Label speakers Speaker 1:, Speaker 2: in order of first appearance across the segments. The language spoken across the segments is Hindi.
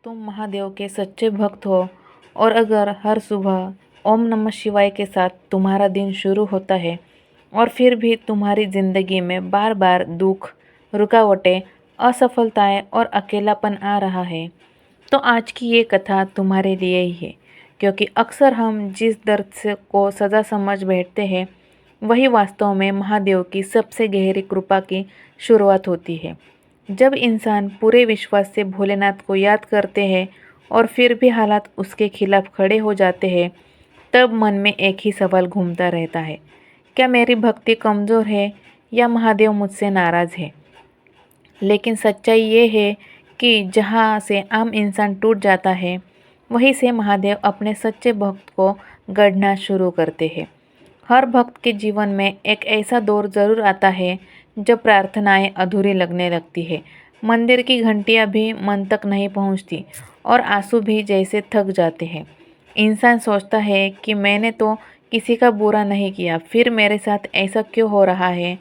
Speaker 1: तुम महादेव के सच्चे भक्त हो और अगर हर सुबह ओम नमः शिवाय के साथ तुम्हारा दिन शुरू होता है और फिर भी तुम्हारी ज़िंदगी में बार बार दुख, रुकावटें, असफलताएं और अकेलापन आ रहा है, तो आज की ये कथा तुम्हारे लिए ही है। क्योंकि अक्सर हम जिस दर्द से को सज़ा समझ बैठते हैं, वही वास्तव में महादेव की सबसे गहरी कृपा की शुरुआत होती है। जब इंसान पूरे विश्वास से भोलेनाथ को याद करते हैं और फिर भी हालात उसके खिलाफ खड़े हो जाते हैं, तब मन में एक ही सवाल घूमता रहता है, क्या मेरी भक्ति कमज़ोर है या महादेव मुझसे नाराज़ है। लेकिन सच्चाई ये है कि जहाँ से आम इंसान टूट जाता है, वहीं से महादेव अपने सच्चे भक्त को गढ़ना शुरू करते हैं। हर भक्त के जीवन में एक ऐसा दौर ज़रूर आता है जब प्रार्थनाएं अधूरी लगने लगती है, मंदिर की घंटियां भी मन तक नहीं पहुंचती और आंसू भी जैसे थक जाते हैं। इंसान सोचता है कि मैंने तो किसी का बुरा नहीं किया, फिर मेरे साथ ऐसा क्यों हो रहा है।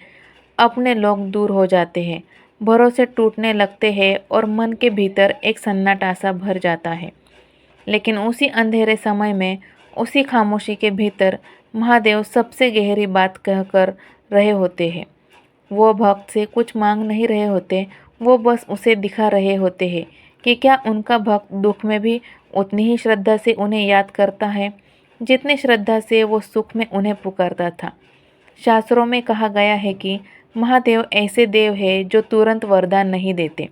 Speaker 1: अपने लोग दूर हो जाते हैं, भरोसे टूटने लगते हैं और मन के भीतर एक सन्नाटा सा भर जाता है। लेकिन उसी अंधेरे समय में, उसी खामोशी के भीतर महादेव सबसे गहरी बात कहकर रहे होते हैं। वो भक्त से कुछ मांग नहीं रहे होते, वो बस उसे दिखा रहे होते हैं कि क्या उनका भक्त दुख में भी उतनी ही श्रद्धा से उन्हें याद करता है जितनी श्रद्धा से वो सुख में उन्हें पुकारता था। शास्त्रों में कहा गया है कि महादेव ऐसे देव हैं जो तुरंत वरदान नहीं देते।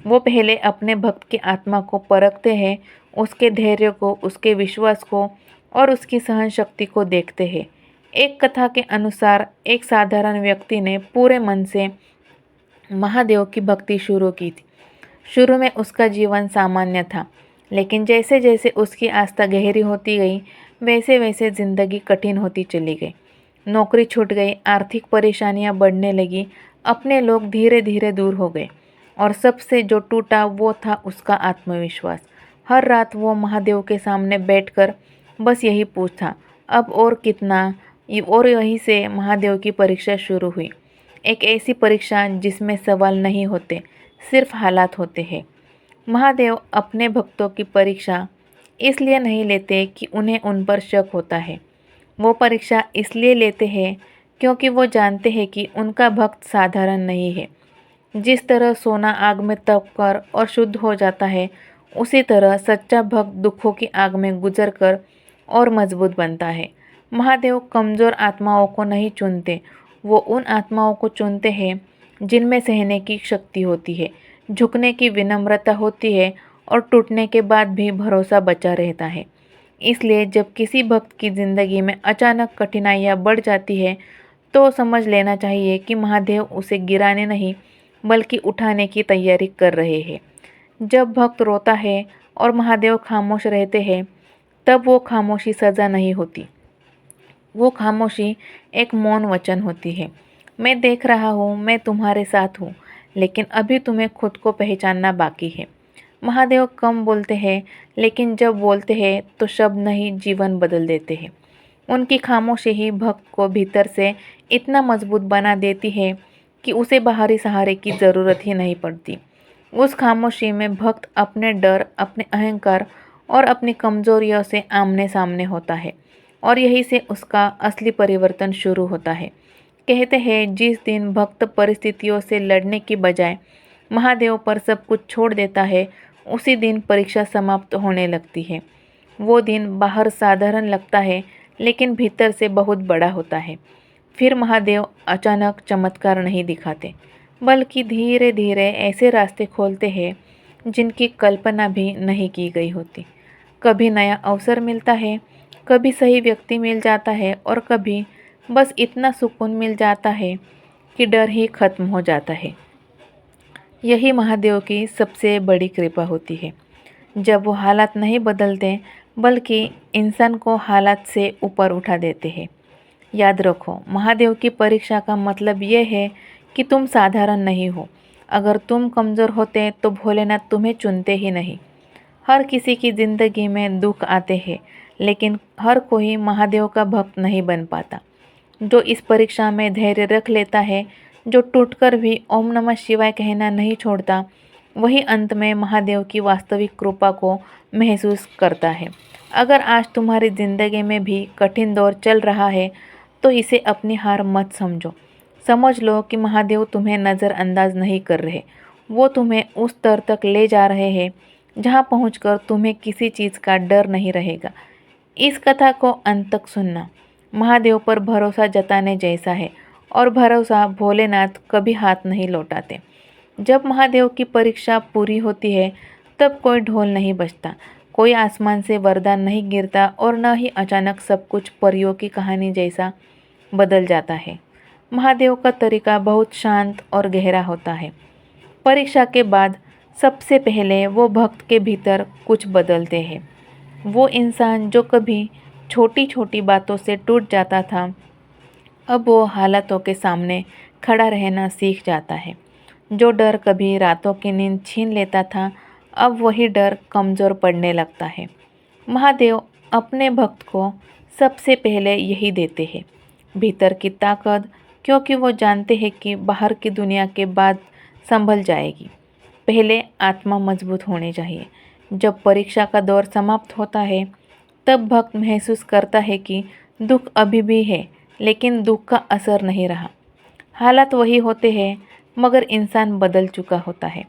Speaker 1: वो पहले अपने भक्त की आत्मा को परखते हैं, उसके धैर्य को, उसके विश्वास को और उसकी सहन शक्ति को देखते हैं। एक कथा के अनुसार एक साधारण व्यक्ति ने पूरे मन से महादेव की भक्ति शुरू की थी। शुरू में उसका जीवन सामान्य था, लेकिन जैसे जैसे उसकी आस्था गहरी होती गई, वैसे वैसे जिंदगी कठिन होती चली गई। नौकरी छूट गई, आर्थिक परेशानियां बढ़ने लगी, अपने लोग धीरे धीरे दूर हो गए और सबसे जो टूटा वो था उसका आत्मविश्वास। हर रात वो महादेव के सामने बैठकर बस यही पूछा, अब और कितना। और यहीं से महादेव की परीक्षा शुरू हुई। एक ऐसी परीक्षा जिसमें सवाल नहीं होते, सिर्फ हालात होते हैं। महादेव अपने भक्तों की परीक्षा इसलिए नहीं लेते कि उन्हें उन पर शक होता है। वो परीक्षा इसलिए लेते हैं क्योंकि वो जानते हैं कि उनका भक्त साधारण नहीं है। जिस तरह सोना आग में तप कर और शुद्ध हो जाता है, उसी तरह सच्चा भक्त दुखों की आग में गुजर कर और मजबूत बनता है। महादेव कमज़ोर आत्माओं को नहीं चुनते, वो उन आत्माओं को चुनते हैं जिनमें सहने की शक्ति होती है, झुकने की विनम्रता होती है और टूटने के बाद भी भरोसा बचा रहता है। इसलिए जब किसी भक्त की ज़िंदगी में अचानक कठिनाइयाँ बढ़ जाती है, तो समझ लेना चाहिए कि महादेव उसे गिराने नहीं बल्कि उठाने की तैयारी कर रहे हैं। जब भक्त रोता है और महादेव खामोश रहते हैं, तब वो खामोशी सज़ा नहीं होती, वो खामोशी एक मौन वचन होती है। मैं देख रहा हूँ, मैं तुम्हारे साथ हूँ, लेकिन अभी तुम्हें खुद को पहचानना बाकी है। महादेव कम बोलते हैं, लेकिन जब बोलते हैं तो शब्द नहीं, जीवन बदल देते हैं। उनकी खामोशी ही भक्त को भीतर से इतना मजबूत बना देती है कि उसे बाहरी सहारे की ज़रूरत ही नहीं पड़ती। उस खामोशी में भक्त अपने डर, अपने अहंकार और अपनी कमजोरियों से आमने सामने होता है और यही से उसका असली परिवर्तन शुरू होता है। कहते हैं जिस दिन भक्त परिस्थितियों से लड़ने की बजाय महादेव पर सब कुछ छोड़ देता है, उसी दिन परीक्षा समाप्त होने लगती है। वो दिन बाहर साधारण लगता है, लेकिन भीतर से बहुत बड़ा होता है। फिर महादेव अचानक चमत्कार नहीं दिखाते, बल्कि धीरे धीरे ऐसे रास्ते खोलते हैं जिनकी कल्पना भी नहीं की गई होती। कभी नया अवसर मिलता है, कभी सही व्यक्ति मिल जाता है और कभी बस इतना सुकून मिल जाता है कि डर ही खत्म हो जाता है। यही महादेव की सबसे बड़ी कृपा होती है, जब वो हालात नहीं बदलते बल्कि इंसान को हालात से ऊपर उठा देते हैं। याद रखो, महादेव की परीक्षा का मतलब ये है कि तुम साधारण नहीं हो। अगर तुम कमज़ोर होते तो भोलेनाथ तुम्हें चुनते ही नहीं। हर किसी की ज़िंदगी में दुख आते हैं, लेकिन हर कोई महादेव का भक्त नहीं बन पाता। जो इस परीक्षा में धैर्य रख लेता है, जो टूटकर भी ओम नमः शिवाय कहना नहीं छोड़ता, वही अंत में महादेव की वास्तविक कृपा को महसूस करता है। अगर आज तुम्हारी ज़िंदगी में भी कठिन दौर चल रहा है तो इसे अपनी हार मत समझो। समझ लो कि महादेव तुम्हें नज़रअंदाज नहीं कर रहे, वो तुम्हें उस स्तर तक ले जा रहे हैं जहाँ पहुंचकर तुम्हें किसी चीज़ का डर नहीं रहेगा। इस कथा को अंत तक सुनना महादेव पर भरोसा जताने जैसा है, और भरोसा भोलेनाथ कभी हाथ नहीं लौटाते। जब महादेव की परीक्षा पूरी होती है तब कोई ढोल नहीं बजता, कोई आसमान से वरदान नहीं गिरता और न ही अचानक सब कुछ परियों की कहानी जैसा बदल जाता है। महादेव का तरीका बहुत शांत और गहरा होता है। परीक्षा के बाद सबसे पहले वो भक्त के भीतर कुछ बदलते हैं। वो इंसान जो कभी छोटी छोटी बातों से टूट जाता था, अब वो हालातों के सामने खड़ा रहना सीख जाता है। जो डर कभी रातों की नींद छीन लेता था, अब वही डर कमज़ोर पड़ने लगता है। महादेव अपने भक्त को सबसे पहले यही देते हैं, भीतर की ताकत, क्योंकि वो जानते हैं कि बाहर की दुनिया के बाद संभल जाएगी। पहले आत्मा मजबूत होनी चाहिए। जब परीक्षा का दौर समाप्त होता है तब भक्त महसूस करता है कि दुख अभी भी है, लेकिन दुख का असर नहीं रहा। हालात वही होते हैं मगर इंसान बदल चुका होता है।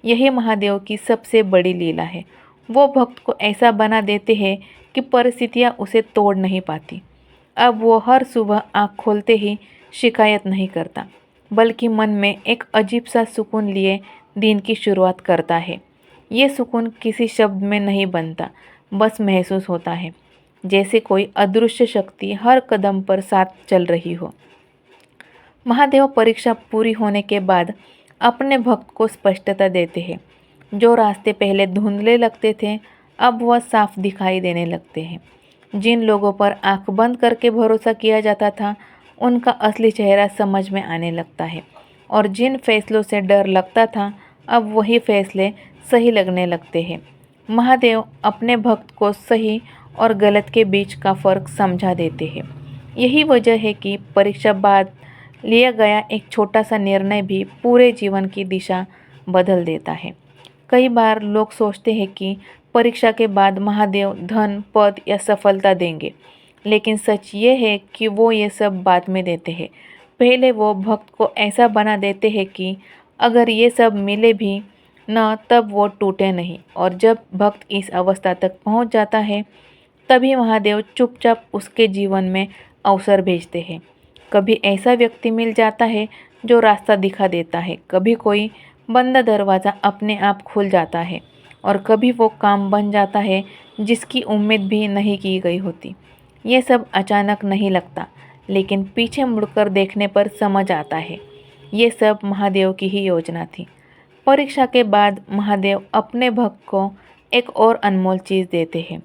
Speaker 1: यही महादेव की सबसे बड़ी लीला है। वो भक्त को ऐसा बना देते हैं कि परिस्थितियाँ उसे तोड़ नहीं पाती। अब वो हर सुबह आँख खोलते ही शिकायत नहीं करता, बल्कि मन में एक अजीब सा सुकून लिए दिन की शुरुआत करता है। ये सुकून किसी शब्द में नहीं बनता, बस महसूस होता है, जैसे कोई अदृश्य शक्ति हर कदम पर साथ चल रही हो। महादेव परीक्षा पूरी होने के बाद अपने भक्त को स्पष्टता देते हैं। जो रास्ते पहले धुंधले लगते थे, अब वह साफ दिखाई देने लगते हैं। जिन लोगों पर आंख बंद करके भरोसा किया जाता था, उनका असली चेहरा समझ में आने लगता है, और जिन फैसलों से डर लगता था, अब वही फैसले सही लगने लगते हैं। महादेव अपने भक्त को सही और गलत के बीच का फ़र्क समझा देते हैं। यही वजह है कि परीक्षा बाद लिया गया एक छोटा सा निर्णय भी पूरे जीवन की दिशा बदल देता है। कई बार लोग सोचते हैं कि परीक्षा के बाद महादेव धन, पद या सफलता देंगे, लेकिन सच ये है कि वो ये सब बाद में देते हैं। पहले वो भक्त को ऐसा बना देते हैं कि अगर ये सब मिले भी न तब वो टूटे नहीं, और जब भक्त इस अवस्था तक पहुंच जाता है तभी महादेव चुपचाप उसके जीवन में अवसर भेजते हैं। कभी ऐसा व्यक्ति मिल जाता है जो रास्ता दिखा देता है, कभी कोई बंद दरवाज़ा अपने आप खुल जाता है, और कभी वो काम बन जाता है जिसकी उम्मीद भी नहीं की गई होती। ये सब अचानक नहीं लगता, लेकिन पीछे मुड़कर देखने पर समझ आता है ये सब महादेव की ही योजना थी। परीक्षा के बाद महादेव अपने भक्त को एक और अनमोल चीज़ देते हैं,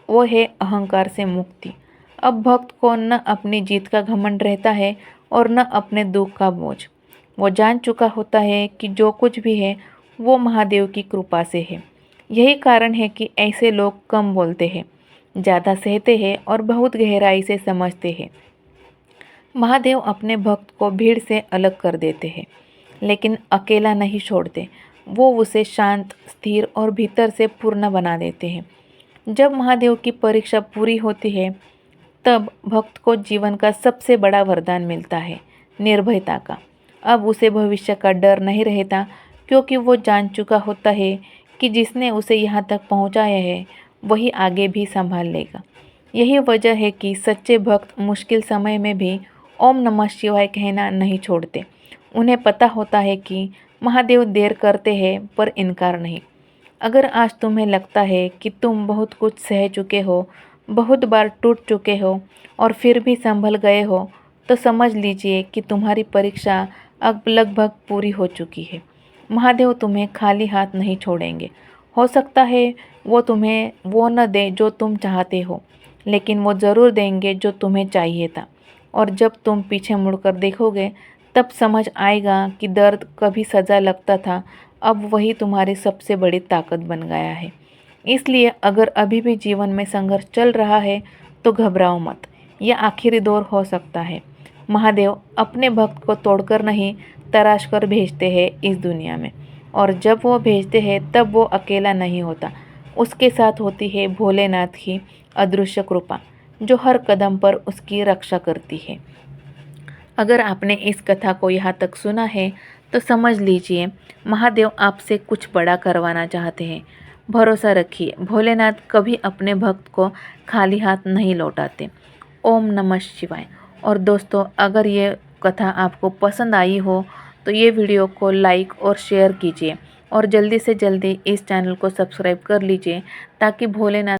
Speaker 1: वो है अहंकार से मुक्ति। अब भक्त को न अपनी जीत का घमंड रहता है और न अपने दुख का बोझ। वो जान चुका होता है कि जो कुछ भी है वो महादेव की कृपा से है। यही कारण है कि ऐसे लोग कम बोलते हैं, ज़्यादा सहते हैं और बहुत गहराई से समझते हैं। महादेव अपने भक्त को भीड़ से अलग कर देते हैं, लेकिन अकेला नहीं छोड़ते। वो उसे शांत, स्थिर और भीतर से पूर्ण बना देते हैं। जब महादेव की परीक्षा पूरी होती है तब भक्त को जीवन का सबसे बड़ा वरदान मिलता है, निर्भयता का। अब उसे भविष्य का डर नहीं रहता, क्योंकि वो जान चुका होता है कि जिसने उसे यहाँ तक पहुँचाया है वही आगे भी संभाल लेगा। यही वजह है कि सच्चे भक्त मुश्किल समय में भी ओम नमः शिवाय कहना नहीं छोड़ते। उन्हें पता होता है कि महादेव देर करते हैं पर इनकार नहीं। अगर आज तुम्हें लगता है कि तुम बहुत कुछ सह चुके हो, बहुत बार टूट चुके हो और फिर भी संभल गए हो, तो समझ लीजिए कि तुम्हारी परीक्षा अब लगभग पूरी हो चुकी है। महादेव तुम्हें खाली हाथ नहीं छोड़ेंगे। हो सकता है वो तुम्हें वो न दे जो तुम चाहते हो, लेकिन वो ज़रूर देंगे जो तुम्हें चाहिए था। और जब तुम पीछे मुड़कर देखोगे तब समझ आएगा कि दर्द कभी सज़ा लगता था, अब वही तुम्हारी सबसे बड़ी ताकत बन गया है। इसलिए अगर अभी भी जीवन में संघर्ष चल रहा है तो घबराओ मत, यह आखिरी दौर हो सकता है। महादेव अपने भक्त को तोड़कर नहीं, तराश कर भेजते हैं इस दुनिया में। और जब वो भेजते हैं तब वो अकेला नहीं होता, उसके साथ होती है भोलेनाथ की अदृश्य कृपा जो हर कदम पर उसकी रक्षा करती है। अगर आपने इस कथा को यहाँ तक सुना है तो समझ लीजिए महादेव आपसे कुछ बड़ा करवाना चाहते हैं। भरोसा रखिए, भोलेनाथ कभी अपने भक्त को खाली हाथ नहीं लौटाते। ओम नमः शिवाय। और दोस्तों, अगर ये कथा आपको पसंद आई हो तो ये वीडियो को लाइक और शेयर कीजिए और जल्दी से जल्दी इस चैनल को सब्सक्राइब कर लीजिए ताकि भोलेनाथ